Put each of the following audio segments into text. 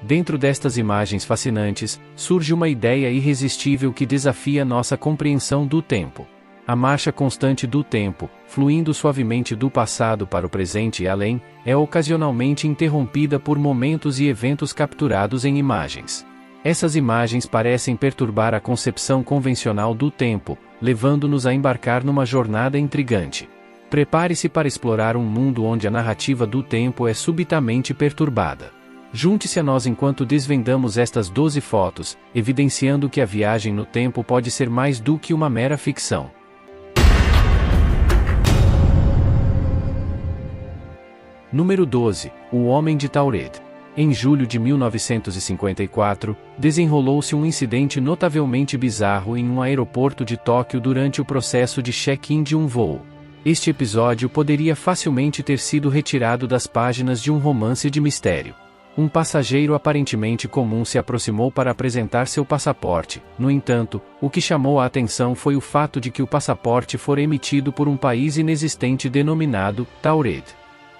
Dentro destas imagens fascinantes, surge uma ideia irresistível que desafia nossa compreensão do tempo. A marcha constante do tempo, fluindo suavemente do passado para o presente e além, é ocasionalmente interrompida por momentos e eventos capturados em imagens. Essas imagens parecem perturbar a concepção convencional do tempo, levando-nos a embarcar numa jornada intrigante. Prepare-se para explorar um mundo onde a narrativa do tempo é subitamente perturbada. Junte-se a nós enquanto desvendamos estas 12 fotos, evidenciando que a viagem no tempo pode ser mais do que uma mera ficção. Número 12. O Homem de Taured. Em julho de 1954, desenrolou-se um incidente notavelmente bizarro em um aeroporto de Tóquio durante o processo de check-in de um voo. Este episódio poderia facilmente ter sido retirado das páginas de um romance de mistério. Um passageiro aparentemente comum se aproximou para apresentar seu passaporte. No entanto, o que chamou a atenção foi o fato de que o passaporte fora emitido por um país inexistente denominado Taured.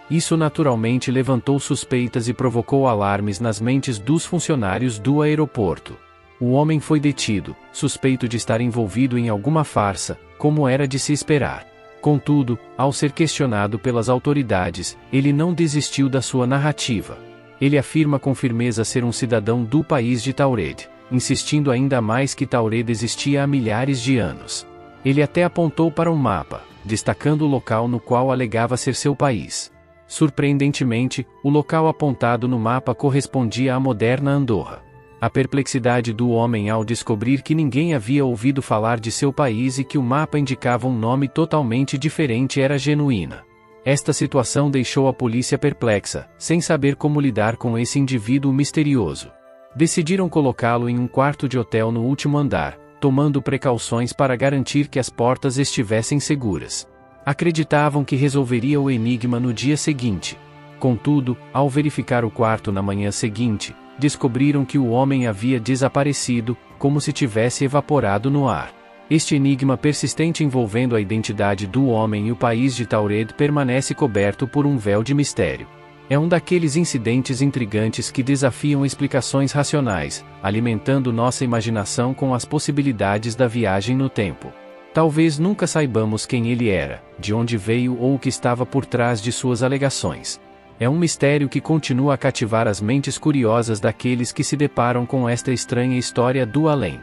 Isso naturalmente levantou suspeitas e provocou alarmes nas mentes dos funcionários do aeroporto. O homem foi detido, suspeito de estar envolvido em alguma farsa, como era de se esperar. Contudo, ao ser questionado pelas autoridades, ele não desistiu da sua narrativa. Ele afirma com firmeza ser um cidadão do país de Taured, insistindo ainda mais que Taured existia há milhares de anos. Ele até apontou para um mapa, destacando o local no qual alegava ser seu país. Surpreendentemente, o local apontado no mapa correspondia à moderna Andorra. A perplexidade do homem ao descobrir que ninguém havia ouvido falar de seu país e que o mapa indicava um nome totalmente diferente era genuína. Esta situação deixou a polícia perplexa, sem saber como lidar com esse indivíduo misterioso. Decidiram colocá-lo em um quarto de hotel no último andar, tomando precauções para garantir que as portas estivessem seguras. Acreditavam que resolveria o enigma no dia seguinte. Contudo, ao verificar o quarto na manhã seguinte, descobriram que o homem havia desaparecido, como se tivesse evaporado no ar. Este enigma persistente envolvendo a identidade do homem e o país de Taured permanece coberto por um véu de mistério. É um daqueles incidentes intrigantes que desafiam explicações racionais, alimentando nossa imaginação com as possibilidades da viagem no tempo. Talvez nunca saibamos quem ele era, de onde veio ou o que estava por trás de suas alegações. É um mistério que continua a cativar as mentes curiosas daqueles que se deparam com esta estranha história do além.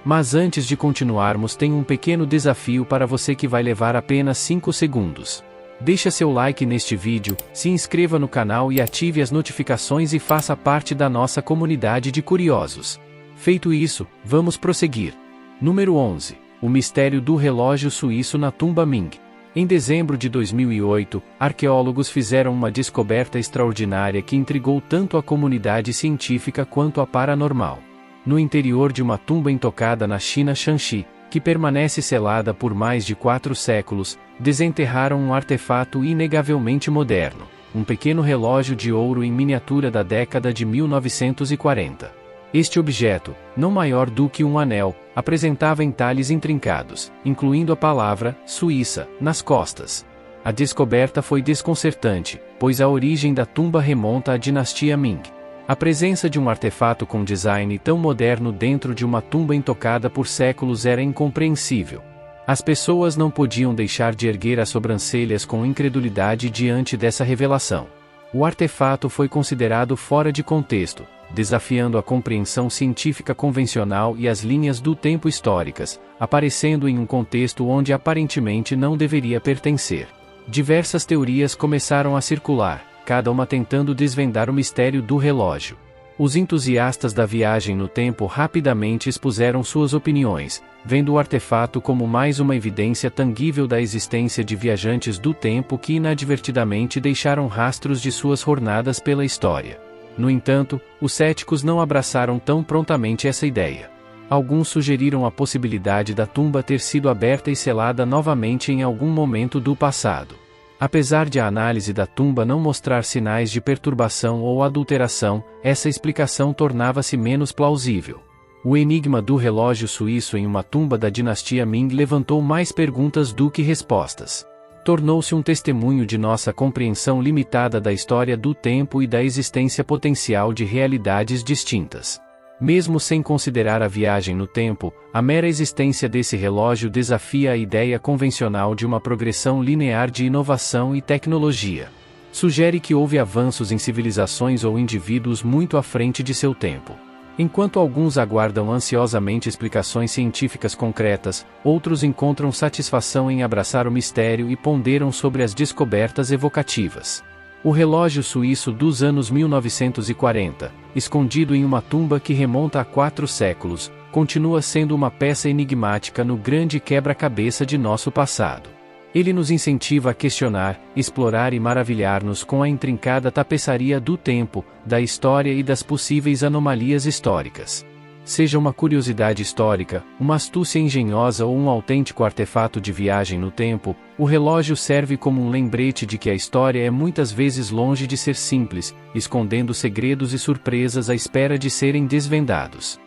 Mas antes de continuarmos, tem um pequeno desafio para você que vai levar apenas 5 segundos. Deixa seu like neste vídeo, se inscreva no canal e ative as notificações e faça parte da nossa comunidade de curiosos. Feito isso, vamos prosseguir. Número 11. O mistério do relógio suíço na tumba Ming. Em dezembro de 2008, arqueólogos fizeram uma descoberta extraordinária que intrigou tanto a comunidade científica quanto a paranormal. No interior de uma tumba intocada na China Shanxi, que permanece selada por mais de 4 séculos, desenterraram um artefato inegavelmente moderno, um pequeno relógio de ouro em miniatura da década de 1940. Este objeto, não maior do que um anel, apresentava entalhes intrincados, incluindo a palavra Suíça nas costas. A descoberta foi desconcertante, pois a origem da tumba remonta à dinastia Ming. A presença de um artefato com design tão moderno dentro de uma tumba intocada por séculos era incompreensível. As pessoas não podiam deixar de erguer as sobrancelhas com incredulidade diante dessa revelação. O artefato foi considerado fora de contexto, desafiando a compreensão científica convencional e as linhas do tempo históricas, aparecendo em um contexto onde aparentemente não deveria pertencer. Diversas teorias começaram a circular, cada uma tentando desvendar o mistério do relógio. Os entusiastas da viagem no tempo rapidamente expuseram suas opiniões, vendo o artefato como mais uma evidência tangível da existência de viajantes do tempo que inadvertidamente deixaram rastros de suas jornadas pela história. No entanto, os céticos não abraçaram tão prontamente essa ideia. Alguns sugeriram a possibilidade da tumba ter sido aberta e selada novamente em algum momento do passado. Apesar de a análise da tumba não mostrar sinais de perturbação ou adulteração, essa explicação tornava-se menos plausível. O enigma do relógio suíço em uma tumba da dinastia Ming levantou mais perguntas do que respostas. tornou-se um testemunho de nossa compreensão limitada da história do tempo e da existência potencial de realidades distintas. Mesmo sem considerar a viagem no tempo, a mera existência desse relógio desafia a ideia convencional de uma progressão linear de inovação e tecnologia. Sugere que houve avanços em civilizações ou indivíduos muito à frente de seu tempo. Enquanto alguns aguardam ansiosamente explicações científicas concretas, outros encontram satisfação em abraçar o mistério e ponderam sobre as descobertas evocativas. O relógio suíço dos anos 1940, escondido em uma tumba que remonta a 4 séculos, continua sendo uma peça enigmática no grande quebra-cabeça de nosso passado. Ele nos incentiva a questionar, explorar e maravilhar-nos com a intrincada tapeçaria do tempo, da história e das possíveis anomalias históricas. Seja uma curiosidade histórica, uma astúcia engenhosa ou um autêntico artefato de viagem no tempo, o relógio serve como um lembrete de que a história é muitas vezes longe de ser simples, escondendo segredos e surpresas à espera de serem desvendados.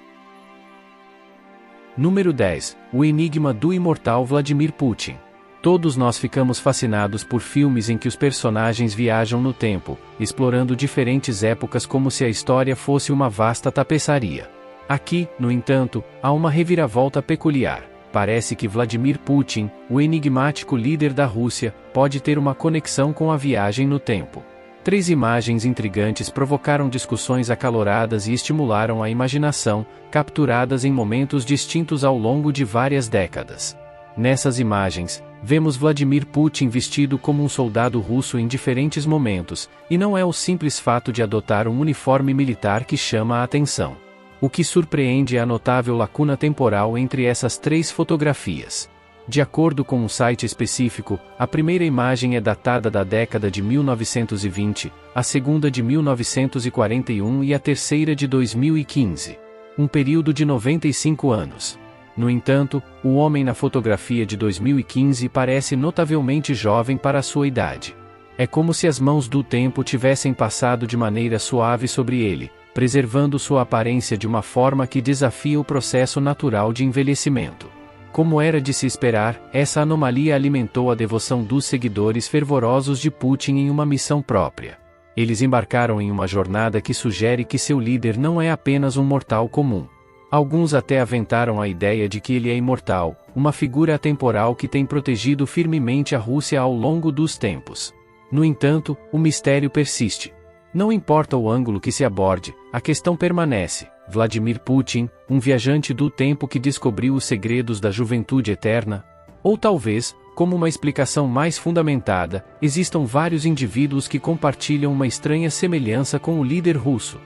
Número 10. O enigma do imortal Vladimir Putin. Todos nós ficamos fascinados por filmes em que os personagens viajam no tempo, explorando diferentes épocas como se a história fosse uma vasta tapeçaria. Aqui, no entanto, há uma reviravolta peculiar. Parece que Vladimir Putin, o enigmático líder da Rússia, pode ter uma conexão com a viagem no tempo. 3 imagens intrigantes provocaram discussões acaloradas e estimularam a imaginação, capturadas em momentos distintos ao longo de várias décadas. Nessas imagens, vemos Vladimir Putin vestido como um soldado russo em diferentes momentos, e não é o simples fato de adotar um uniforme militar que chama a atenção. O que surpreende é a notável lacuna temporal entre essas 3 fotografias. De acordo com um site específico, a primeira imagem é datada da década de 1920, a segunda de 1941 e a terceira de 2015. Um período de 95 anos. No entanto, o homem na fotografia de 2015 parece notavelmente jovem para a sua idade. É como se as mãos do tempo tivessem passado de maneira suave sobre ele, preservando sua aparência de uma forma que desafia o processo natural de envelhecimento. Como era de se esperar, essa anomalia alimentou a devoção dos seguidores fervorosos de Putin em uma missão própria. Eles embarcaram em uma jornada que sugere que seu líder não é apenas um mortal comum. Alguns até aventaram a ideia de que ele é imortal, uma figura atemporal que tem protegido firmemente a Rússia ao longo dos tempos. No entanto, o mistério persiste. Não importa o ângulo que se aborde, a questão permanece. Vladimir Putin, um viajante do tempo que descobriu os segredos da juventude eterna? Ou talvez, como uma explicação mais fundamentada, existam vários indivíduos que compartilham uma estranha semelhança com o líder russo.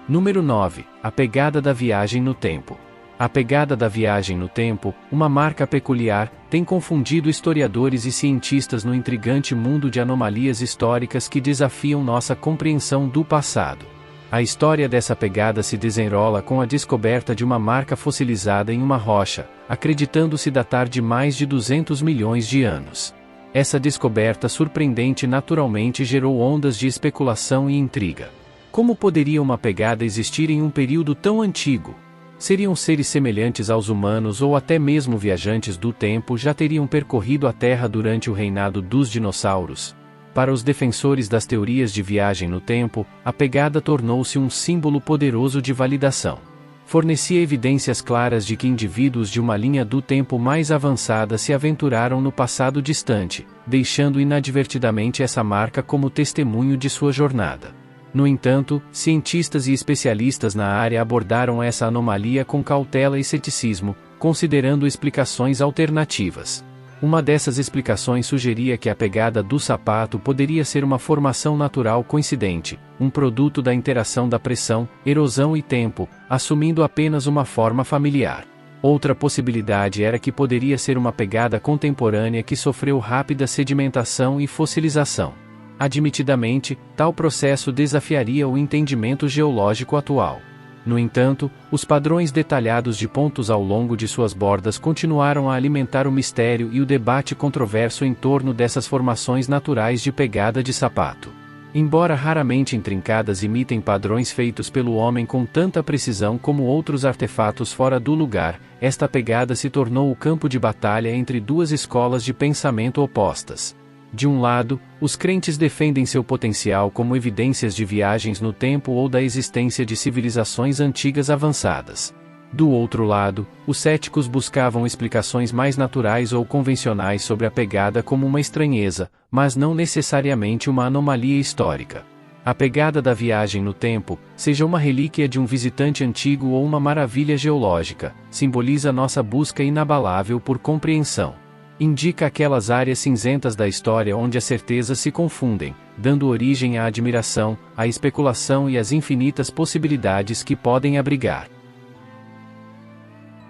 Número 9. A pegada da viagem no tempo. A pegada da viagem no tempo, uma marca peculiar, tem confundido historiadores e cientistas no intrigante mundo de anomalias históricas que desafiam nossa compreensão do passado. A história dessa pegada se desenrola com a descoberta de uma marca fossilizada em uma rocha, acreditando-se datar de mais de 200 milhões de anos. Essa descoberta surpreendente naturalmente gerou ondas de especulação e intriga. Como poderia uma pegada existir em um período tão antigo? Seriam seres semelhantes aos humanos ou até mesmo viajantes do tempo já teriam percorrido a Terra durante o reinado dos dinossauros? Para os defensores das teorias de viagem no tempo, a pegada tornou-se um símbolo poderoso de validação. Fornecia evidências claras de que indivíduos de uma linha do tempo mais avançada se aventuraram no passado distante, deixando inadvertidamente essa marca como testemunho de sua jornada. No entanto, cientistas e especialistas na área abordaram essa anomalia com cautela e ceticismo, considerando explicações alternativas. Uma dessas explicações sugeria que a pegada do sapato poderia ser uma formação natural coincidente, um produto da interação da pressão, erosão e tempo, assumindo apenas uma forma familiar. Outra possibilidade era que poderia ser uma pegada contemporânea que sofreu rápida sedimentação e fossilização. Admitidamente, tal processo desafiaria o entendimento geológico atual. No entanto, os padrões detalhados de pontos ao longo de suas bordas continuaram a alimentar o mistério e o debate controverso em torno dessas formações naturais de pegada de sapato. Embora raramente intrincadas imitem padrões feitos pelo homem com tanta precisão como outros artefatos fora do lugar, esta pegada se tornou o campo de batalha entre duas escolas de pensamento opostas. De um lado, os crentes defendem seu potencial como evidências de viagens no tempo ou da existência de civilizações antigas avançadas. Do outro lado, os céticos buscavam explicações mais naturais ou convencionais sobre a pegada como uma estranheza, mas não necessariamente uma anomalia histórica. A pegada da viagem no tempo, seja uma relíquia de um visitante antigo ou uma maravilha geológica, simboliza nossa busca inabalável por compreensão. Indica aquelas áreas cinzentas da história onde as certezas se confundem, dando origem à admiração, à especulação e às infinitas possibilidades que podem abrigar.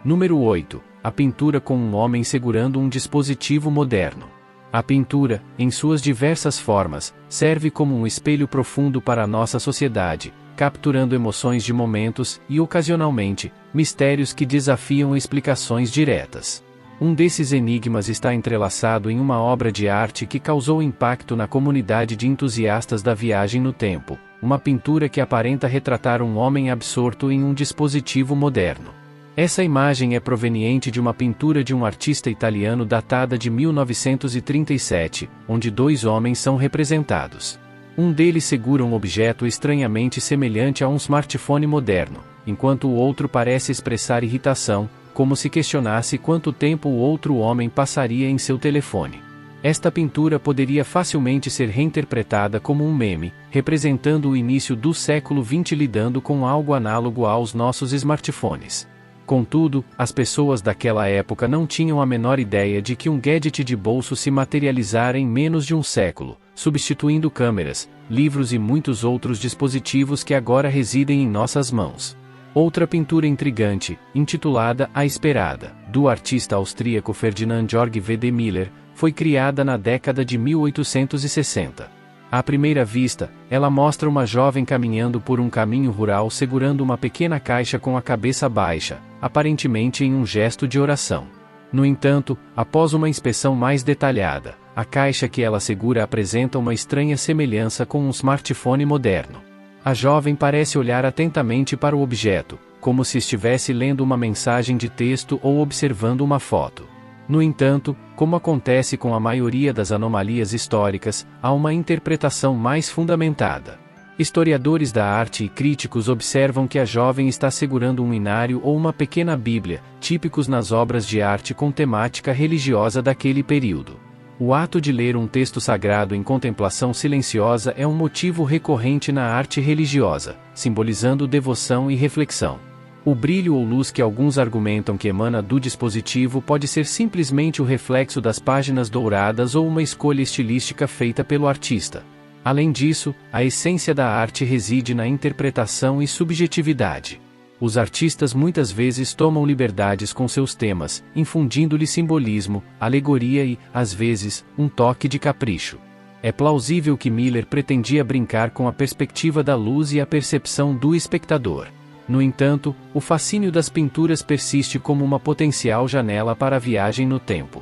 Número 8. A pintura com um homem segurando um dispositivo moderno. A pintura, em suas diversas formas, serve como um espelho profundo para a nossa sociedade, capturando emoções de momentos e, ocasionalmente, mistérios que desafiam explicações diretas. Um desses enigmas está entrelaçado em uma obra de arte que causou impacto na comunidade de entusiastas da viagem no tempo, uma pintura que aparenta retratar um homem absorto em um dispositivo moderno. Essa imagem é proveniente de uma pintura de um artista italiano datada de 1937, onde dois homens são representados. Um deles segura um objeto estranhamente semelhante a um smartphone moderno, enquanto o outro parece expressar irritação, como se questionasse quanto tempo o outro homem passaria em seu telefone. Esta pintura poderia facilmente ser reinterpretada como um meme, representando o início do século XX lidando com algo análogo aos nossos smartphones. Contudo, as pessoas daquela época não tinham a menor ideia de que um gadget de bolso se materializara em menos de um século, substituindo câmeras, livros e muitos outros dispositivos que agora residem em nossas mãos. Outra pintura intrigante, intitulada A Esperada, do artista austríaco Ferdinand Georg W. de Miller, foi criada na década de 1860. À primeira vista, ela mostra uma jovem caminhando por um caminho rural segurando uma pequena caixa com a cabeça baixa, aparentemente em um gesto de oração. No entanto, após uma inspeção mais detalhada, a caixa que ela segura apresenta uma estranha semelhança com um smartphone moderno. A jovem parece olhar atentamente para o objeto, como se estivesse lendo uma mensagem de texto ou observando uma foto. No entanto, como acontece com a maioria das anomalias históricas, há uma interpretação mais fundamentada. Historiadores da arte e críticos observam que a jovem está segurando um inário ou uma pequena Bíblia, típicos nas obras de arte com temática religiosa daquele período. O ato de ler um texto sagrado em contemplação silenciosa é um motivo recorrente na arte religiosa, simbolizando devoção e reflexão. O brilho ou luz que alguns argumentam que emana do dispositivo pode ser simplesmente o reflexo das páginas douradas ou uma escolha estilística feita pelo artista. Além disso, a essência da arte reside na interpretação e subjetividade. Os artistas muitas vezes tomam liberdades com seus temas, infundindo-lhe simbolismo, alegoria e, às vezes, um toque de capricho. É plausível que Miller pretendia brincar com a perspectiva da luz e a percepção do espectador. No entanto, o fascínio das pinturas persiste como uma potencial janela para a viagem no tempo.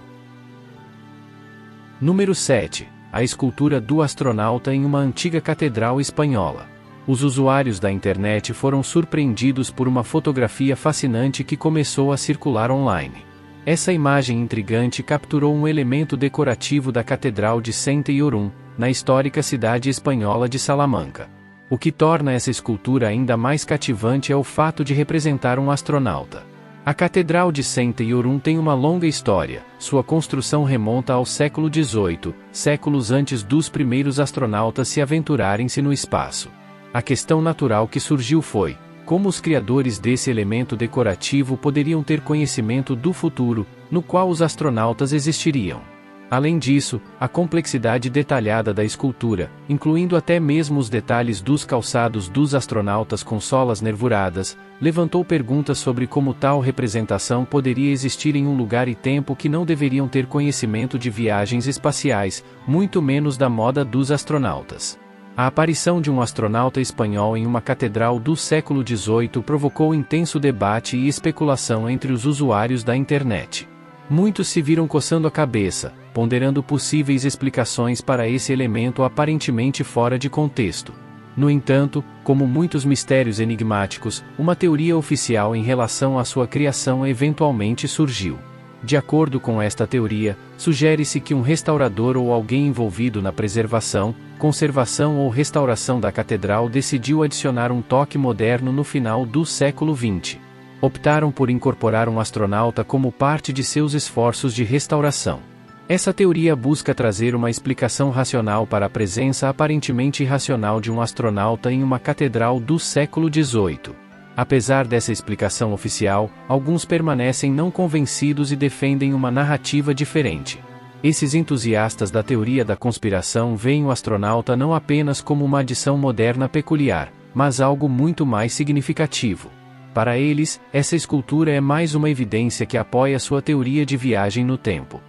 Número 7. A escultura do astronauta em uma antiga catedral espanhola. Os usuários da internet foram surpreendidos por uma fotografia fascinante que começou a circular online. Essa imagem intrigante capturou um elemento decorativo da Catedral de Santa Iorum, na histórica cidade espanhola de Salamanca. O que torna essa escultura ainda mais cativante é o fato de representar um astronauta. A Catedral de Santa Iorum tem uma longa história, sua construção remonta ao século XVIII, séculos antes dos primeiros astronautas se aventurarem-se no espaço. A questão natural que surgiu foi: como os criadores desse elemento decorativo poderiam ter conhecimento do futuro, no qual os astronautas existiriam? Além disso, a complexidade detalhada da escultura, incluindo até mesmo os detalhes dos calçados dos astronautas com solas nervuradas, levantou perguntas sobre como tal representação poderia existir em um lugar e tempo que não deveriam ter conhecimento de viagens espaciais, muito menos da moda dos astronautas. A aparição de um astronauta espanhol em uma catedral do século XVIII provocou intenso debate e especulação entre os usuários da internet. Muitos se viram coçando a cabeça, ponderando possíveis explicações para esse elemento aparentemente fora de contexto. No entanto, como muitos mistérios enigmáticos, uma teoria oficial em relação à sua criação eventualmente surgiu. De acordo com esta teoria, sugere-se que um restaurador ou alguém envolvido na preservação, conservação ou restauração da catedral decidiu adicionar um toque moderno no final do século XX. Optaram por incorporar um astronauta como parte de seus esforços de restauração. Essa teoria busca trazer uma explicação racional para a presença aparentemente irracional de um astronauta em uma catedral do século XVIII. Apesar dessa explicação oficial, alguns permanecem não convencidos e defendem uma narrativa diferente. Esses entusiastas da teoria da conspiração veem o astronauta não apenas como uma adição moderna peculiar, mas algo muito mais significativo. Para eles, essa escultura é mais uma evidência que apoia sua teoria de viagem no tempo.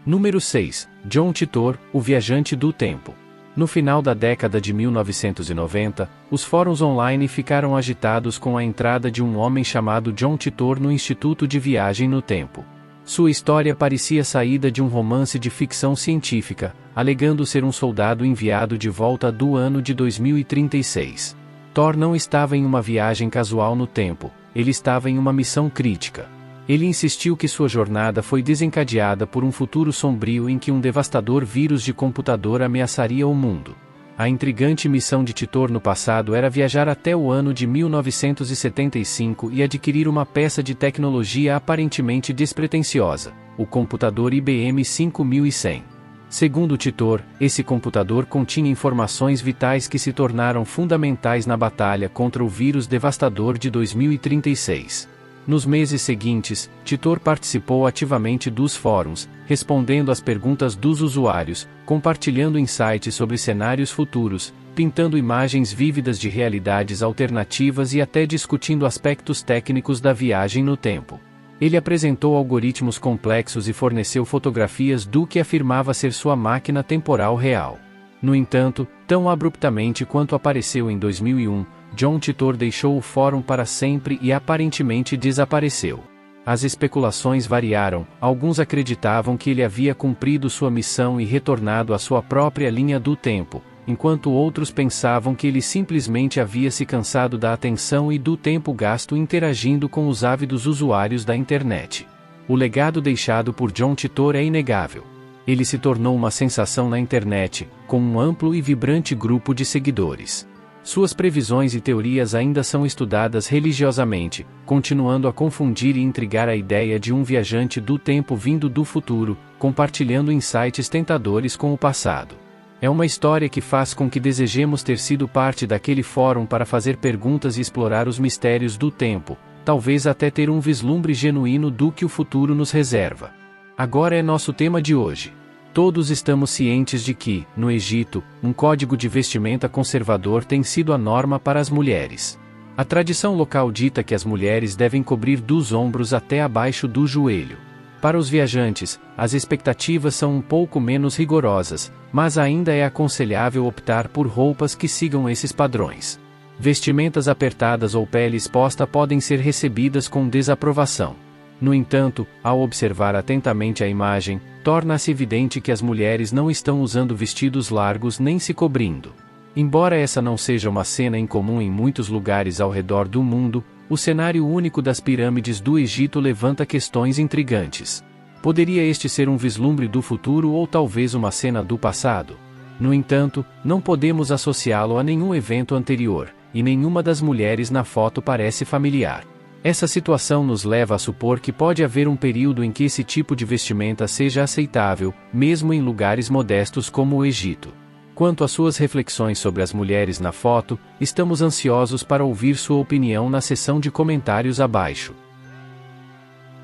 Número 6. John Titor, o viajante do tempo. No final da década de 1990, os fóruns online ficaram agitados com a entrada de um homem chamado John Titor no Instituto de Viagem no Tempo. Sua história parecia saída de um romance de ficção científica, alegando ser um soldado enviado de volta do ano de 2036. Thor não estava em uma viagem casual no tempo, ele estava em uma missão crítica. Ele insistiu que sua jornada foi desencadeada por um futuro sombrio em que um devastador vírus de computador ameaçaria o mundo. A intrigante missão de Titor no passado era viajar até o ano de 1975 e adquirir uma peça de tecnologia aparentemente despretensiosa, o computador IBM 5100. Segundo Titor, esse computador continha informações vitais que se tornaram fundamentais na batalha contra o vírus devastador de 2036. Nos meses seguintes, Titor participou ativamente dos fóruns, respondendo às perguntas dos usuários, compartilhando insights sobre cenários futuros, pintando imagens vívidas de realidades alternativas e até discutindo aspectos técnicos da viagem no tempo. Ele apresentou algoritmos complexos e forneceu fotografias do que afirmava ser sua máquina temporal real. No entanto, tão abruptamente quanto apareceu em 2001, John Titor deixou o fórum para sempre e aparentemente desapareceu. As especulações variaram, alguns acreditavam que ele havia cumprido sua missão e retornado à sua própria linha do tempo, enquanto outros pensavam que ele simplesmente havia se cansado da atenção e do tempo gasto interagindo com os ávidos usuários da internet. O legado deixado por John Titor é inegável. Ele se tornou uma sensação na internet, com um amplo e vibrante grupo de seguidores. Suas previsões e teorias ainda são estudadas religiosamente, continuando a confundir e intrigar a ideia de um viajante do tempo vindo do futuro, compartilhando insights tentadores com o passado. É uma história que faz com que desejemos ter sido parte daquele fórum para fazer perguntas e explorar os mistérios do tempo, talvez até ter um vislumbre genuíno do que o futuro nos reserva. Agora é nosso tema de hoje. Todos estamos cientes de que, no Egito, um código de vestimenta conservador tem sido a norma para as mulheres. A tradição local dita que as mulheres devem cobrir dos ombros até abaixo do joelho. Para os viajantes, as expectativas são um pouco menos rigorosas, mas ainda é aconselhável optar por roupas que sigam esses padrões. Vestimentas apertadas ou pele exposta podem ser recebidas com desaprovação. No entanto, ao observar atentamente a imagem, torna-se evidente que as mulheres não estão usando vestidos largos nem se cobrindo. Embora essa não seja uma cena incomum em muitos lugares ao redor do mundo, o cenário único das pirâmides do Egito levanta questões intrigantes. Poderia este ser um vislumbre do futuro ou talvez uma cena do passado? No entanto, não podemos associá-lo a nenhum evento anterior, e nenhuma das mulheres na foto parece familiar. Essa situação nos leva a supor que pode haver um período em que esse tipo de vestimenta seja aceitável, mesmo em lugares modestos como o Egito. Quanto às suas reflexões sobre as mulheres na foto, estamos ansiosos para ouvir sua opinião na seção de comentários abaixo.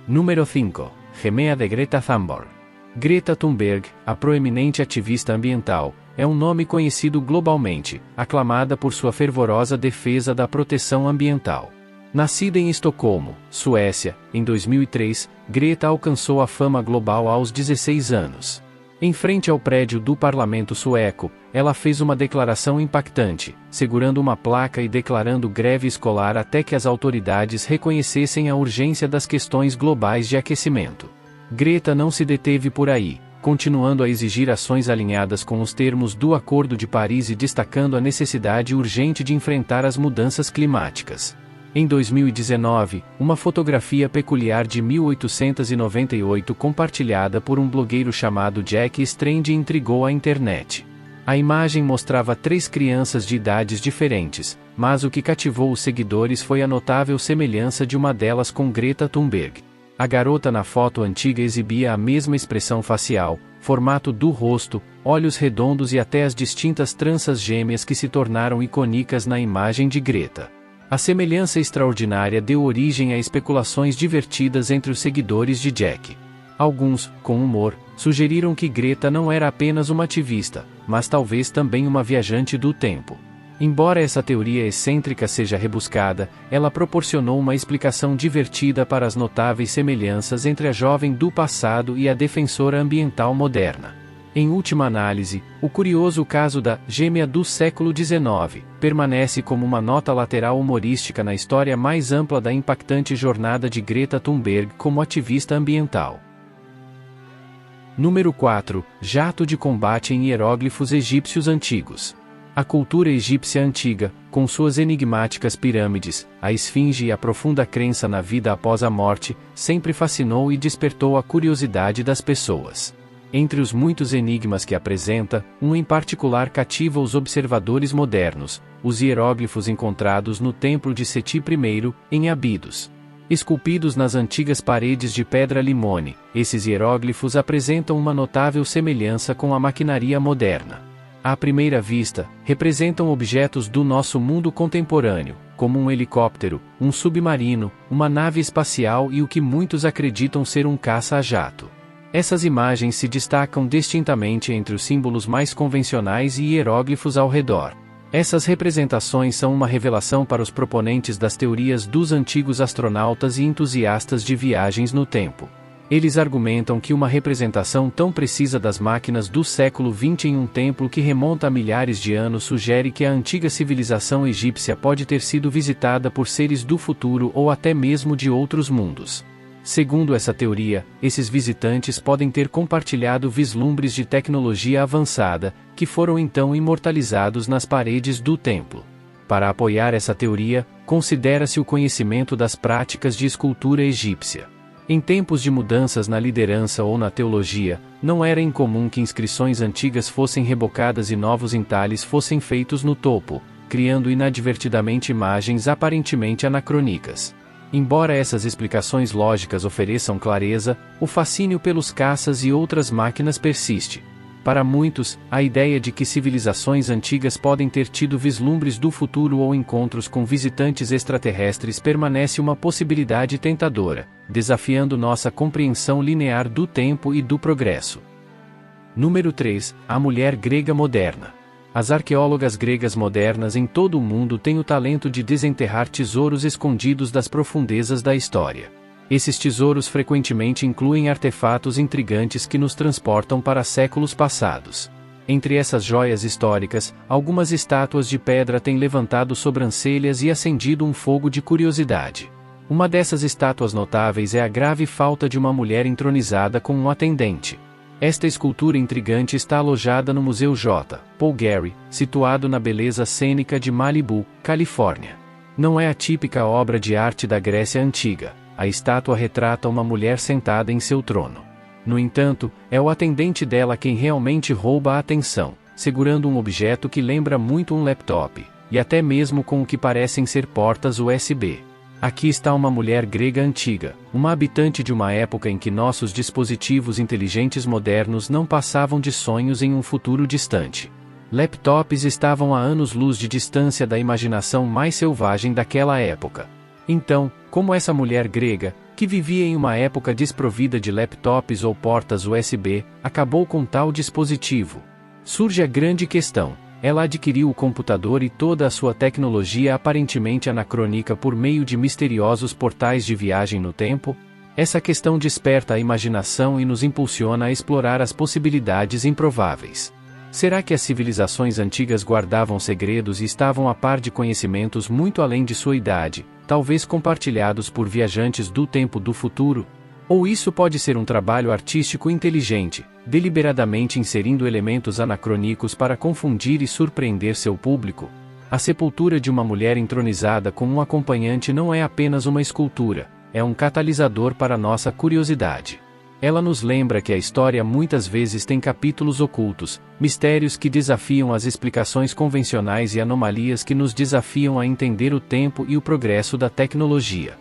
Número 5. Gemea de Greta Thunberg. Greta Thunberg, a proeminente ativista ambiental, é um nome conhecido globalmente, aclamada por sua fervorosa defesa da proteção ambiental. Nascida em Estocolmo, Suécia, em 2003, Greta alcançou a fama global aos 16 anos. Em frente ao prédio do parlamento sueco, ela fez uma declaração impactante, segurando uma placa e declarando greve escolar até que as autoridades reconhecessem a urgência das questões globais de aquecimento. Greta não se deteve por aí. continuando a exigir ações alinhadas com os termos do Acordo de Paris e destacando a necessidade urgente de enfrentar as mudanças climáticas. Em 2019, uma fotografia peculiar de 1898 compartilhada por um blogueiro chamado Jack Strange intrigou a internet. A imagem mostrava 3 crianças de idades diferentes, mas o que cativou os seguidores foi a notável semelhança de uma delas com Greta Thunberg. A garota na foto antiga exibia a mesma expressão facial, formato do rosto, olhos redondos e até as distintas tranças gêmeas que se tornaram icônicas na imagem de Greta. A semelhança extraordinária deu origem a especulações divertidas entre os seguidores de Jack. Alguns, com humor, sugeriram que Greta não era apenas uma ativista, mas talvez também uma viajante do tempo. Embora essa teoria excêntrica seja rebuscada, ela proporcionou uma explicação divertida para as notáveis semelhanças entre a jovem do passado e a defensora ambiental moderna. Em última análise, o curioso caso da gêmea do século XIX permanece como uma nota lateral humorística na história mais ampla da impactante jornada de Greta Thunberg como ativista ambiental. Número 4. Jato de combate em hieróglifos egípcios antigos. A cultura egípcia antiga, com suas enigmáticas pirâmides, a esfinge e a profunda crença na vida após a morte, sempre fascinou e despertou a curiosidade das pessoas. Entre os muitos enigmas que apresenta, um em particular cativa os observadores modernos: os hieróglifos encontrados no templo de Seti I, em Abidos. Esculpidos nas antigas paredes de pedra limone, esses hieróglifos apresentam uma notável semelhança com a maquinaria moderna. À primeira vista, representam objetos do nosso mundo contemporâneo, como um helicóptero, um submarino, uma nave espacial e o que muitos acreditam ser um caça-jato. Essas imagens se destacam distintamente entre os símbolos mais convencionais e hieróglifos ao redor. Essas representações são uma revelação para os proponentes das teorias dos antigos astronautas e entusiastas de viagens no tempo. Eles argumentam que uma representação tão precisa das máquinas do século XX em um templo que remonta a milhares de anos sugere que a antiga civilização egípcia pode ter sido visitada por seres do futuro ou até mesmo de outros mundos. Segundo essa teoria, esses visitantes podem ter compartilhado vislumbres de tecnologia avançada, que foram então imortalizados nas paredes do templo. Para apoiar essa teoria, considera-se o conhecimento das práticas de escultura egípcia. Em tempos de mudanças na liderança ou na teologia, não era incomum que inscrições antigas fossem rebocadas e novos entalhes fossem feitos no topo, criando inadvertidamente imagens aparentemente anacrônicas. Embora essas explicações lógicas ofereçam clareza, o fascínio pelos caças e outras máquinas persiste. Para muitos, a ideia de que civilizações antigas podem ter tido vislumbres do futuro ou encontros com visitantes extraterrestres permanece uma possibilidade tentadora, desafiando nossa compreensão linear do tempo e do progresso. Número 3. A mulher grega moderna. As arqueólogas gregas modernas em todo o mundo têm o talento de desenterrar tesouros escondidos das profundezas da história. Esses tesouros frequentemente incluem artefatos intrigantes que nos transportam para séculos passados. Entre essas joias históricas, algumas estátuas de pedra têm levantado sobrancelhas e acendido um fogo de curiosidade. Uma dessas estátuas notáveis é a grave falta de uma mulher entronizada com um atendente. Esta escultura intrigante está alojada no Museu J. Paul Getty, situado na beleza cênica de Malibu, Califórnia. Não é a típica obra de arte da Grécia Antiga. A estátua retrata uma mulher sentada em seu trono. No entanto, é o atendente dela quem realmente rouba a atenção, segurando um objeto que lembra muito um laptop, e até mesmo com o que parecem ser portas USB. Aqui está uma mulher grega antiga, uma habitante de uma época em que nossos dispositivos inteligentes modernos não passavam de sonhos em um futuro distante. Laptops estavam a anos-luz de distância da imaginação mais selvagem daquela época. Então, como essa mulher grega, que vivia em uma época desprovida de laptops ou portas USB, acabou com tal dispositivo? Surge a grande questão. Ela adquiriu o computador e toda a sua tecnologia aparentemente anacrônica por meio de misteriosos portais de viagem no tempo? Essa questão desperta a imaginação e nos impulsiona a explorar as possibilidades improváveis. Será que as civilizações antigas guardavam segredos e estavam a par de conhecimentos muito além de sua idade, talvez compartilhados por viajantes do tempo do futuro? Ou isso pode ser um trabalho artístico inteligente, deliberadamente inserindo elementos anacrônicos para confundir e surpreender seu público. A sepultura de uma mulher entronizada com um acompanhante não é apenas uma escultura, é um catalisador para nossa curiosidade. Ela nos lembra que a história muitas vezes tem capítulos ocultos, mistérios que desafiam as explicações convencionais e anomalias que nos desafiam a entender o tempo e o progresso da tecnologia.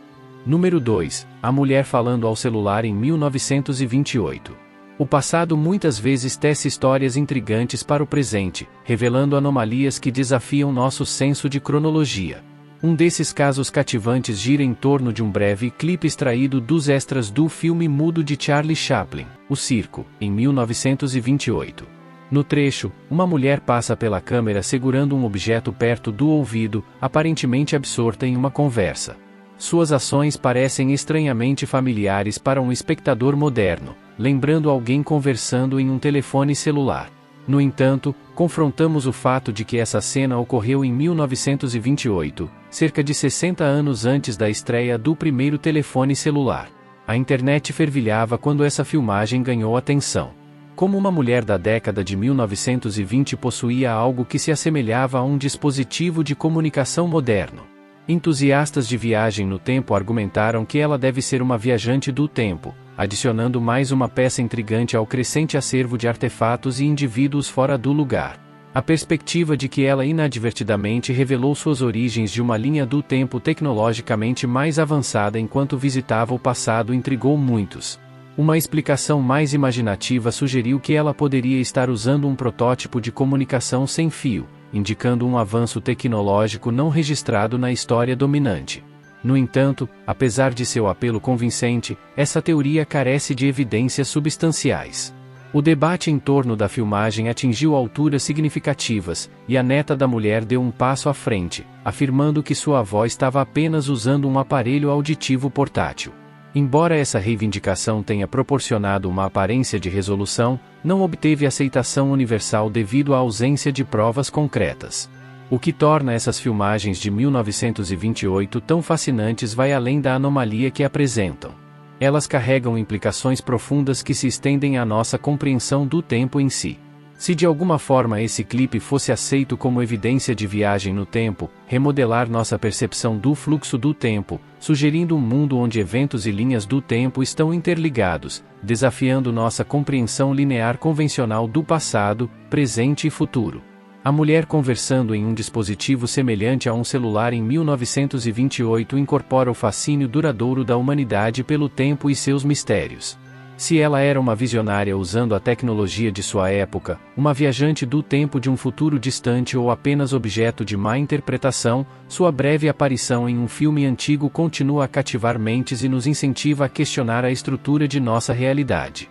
Número 2. A mulher falando ao celular em 1928. O passado muitas vezes tece histórias intrigantes para o presente, revelando anomalias que desafiam nosso senso de cronologia. Um desses casos cativantes gira em torno de um breve clipe extraído dos extras do filme mudo de Charlie Chaplin, O Circo, em 1928. No trecho, uma mulher passa pela câmera segurando um objeto perto do ouvido, aparentemente absorta em uma conversa. Suas ações parecem estranhamente familiares para um espectador moderno, lembrando alguém conversando em um telefone celular. No entanto, confrontamos o fato de que essa cena ocorreu em 1928, cerca de 60 anos antes da estreia do primeiro telefone celular. A internet fervilhava quando essa filmagem ganhou atenção. Como uma mulher da década de 1920 possuía algo que se assemelhava a um dispositivo de comunicação moderno? Entusiastas de viagem no tempo argumentaram que ela deve ser uma viajante do tempo, adicionando mais uma peça intrigante ao crescente acervo de artefatos e indivíduos fora do lugar. A perspectiva de que ela inadvertidamente revelou suas origens de uma linha do tempo tecnologicamente mais avançada enquanto visitava o passado intrigou muitos. Uma explicação mais imaginativa sugeriu que ela poderia estar usando um protótipo de comunicação sem fio, indicando um avanço tecnológico não registrado na história dominante. No entanto, apesar de seu apelo convincente, essa teoria carece de evidências substanciais. O debate em torno da filmagem atingiu alturas significativas, e a neta da mulher deu um passo à frente, afirmando que sua avó estava apenas usando um aparelho auditivo portátil. Embora essa reivindicação tenha proporcionado uma aparência de resolução, não obteve aceitação universal devido à ausência de provas concretas. O que torna essas filmagens de 1928 tão fascinantes vai além da anomalia que apresentam. Elas carregam implicações profundas que se estendem à nossa compreensão do tempo em si. Se de alguma forma esse clipe fosse aceito como evidência de viagem no tempo, remodelar nossa percepção do fluxo do tempo, sugerindo um mundo onde eventos e linhas do tempo estão interligados, desafiando nossa compreensão linear convencional do passado, presente e futuro. A mulher conversando em um dispositivo semelhante a um celular em 1928 incorpora o fascínio duradouro da humanidade pelo tempo e seus mistérios. Se ela era uma visionária usando a tecnologia de sua época, uma viajante do tempo de um futuro distante ou apenas objeto de má interpretação, sua breve aparição em um filme antigo continua a cativar mentes e nos incentiva a questionar a estrutura de nossa realidade.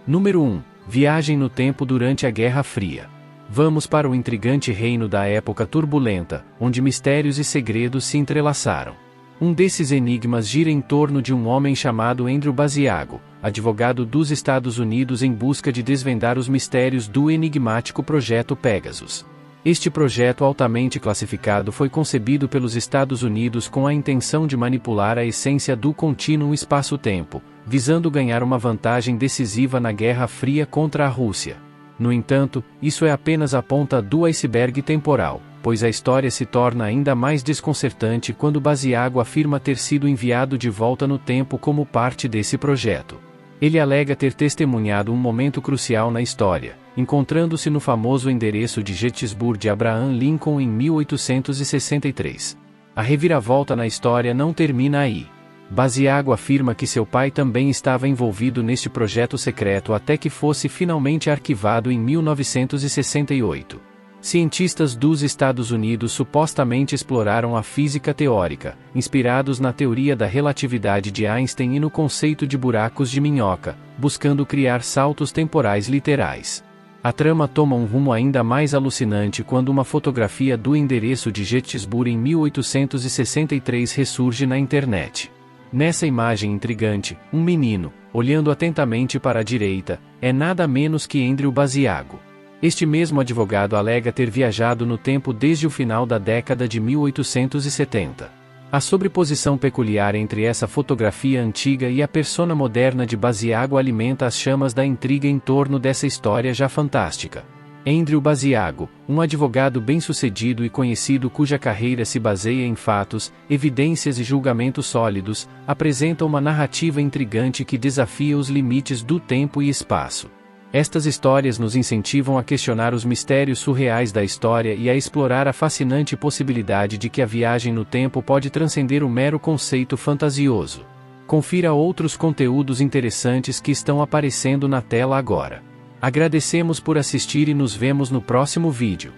Número 1. Viagem no tempo durante a Guerra Fria. Vamos para o intrigante reino da época turbulenta, onde mistérios e segredos se entrelaçaram. Um desses enigmas gira em torno de um homem chamado Andrew Basiago, advogado dos Estados Unidos em busca de desvendar os mistérios do enigmático Projeto Pegasus. Este projeto altamente classificado foi concebido pelos Estados Unidos com a intenção de manipular a essência do contínuo espaço-tempo, visando ganhar uma vantagem decisiva na Guerra Fria contra a Rússia. No entanto, isso é apenas a ponta do iceberg temporal, pois a história se torna ainda mais desconcertante quando Basiago afirma ter sido enviado de volta no tempo como parte desse projeto. Ele alega ter testemunhado um momento crucial na história, encontrando-se no famoso endereço de Gettysburg de Abraham Lincoln em 1863. A reviravolta na história não termina aí. Basiago afirma que seu pai também estava envolvido neste projeto secreto até que fosse finalmente arquivado em 1968. Cientistas dos Estados Unidos supostamente exploraram a física teórica, inspirados na teoria da relatividade de Einstein e no conceito de buracos de minhoca, buscando criar saltos temporais literais. A trama toma um rumo ainda mais alucinante quando uma fotografia do endereço de Gettysburg em 1863 ressurge na internet. Nessa imagem intrigante, um menino, olhando atentamente para a direita, é nada menos que Andrew Basiago. Este mesmo advogado alega ter viajado no tempo desde o final da década de 1870. A sobreposição peculiar entre essa fotografia antiga e a persona moderna de Basiago alimenta as chamas da intriga em torno dessa história já fantástica. Andrew Basiago, um advogado bem-sucedido e conhecido cuja carreira se baseia em fatos, evidências e julgamentos sólidos, apresenta uma narrativa intrigante que desafia os limites do tempo e espaço. Estas histórias nos incentivam a questionar os mistérios surreais da história e a explorar a fascinante possibilidade de que a viagem no tempo pode transcender o mero conceito fantasioso. Confira outros conteúdos interessantes que estão aparecendo na tela agora. Agradecemos por assistir e nos vemos no próximo vídeo.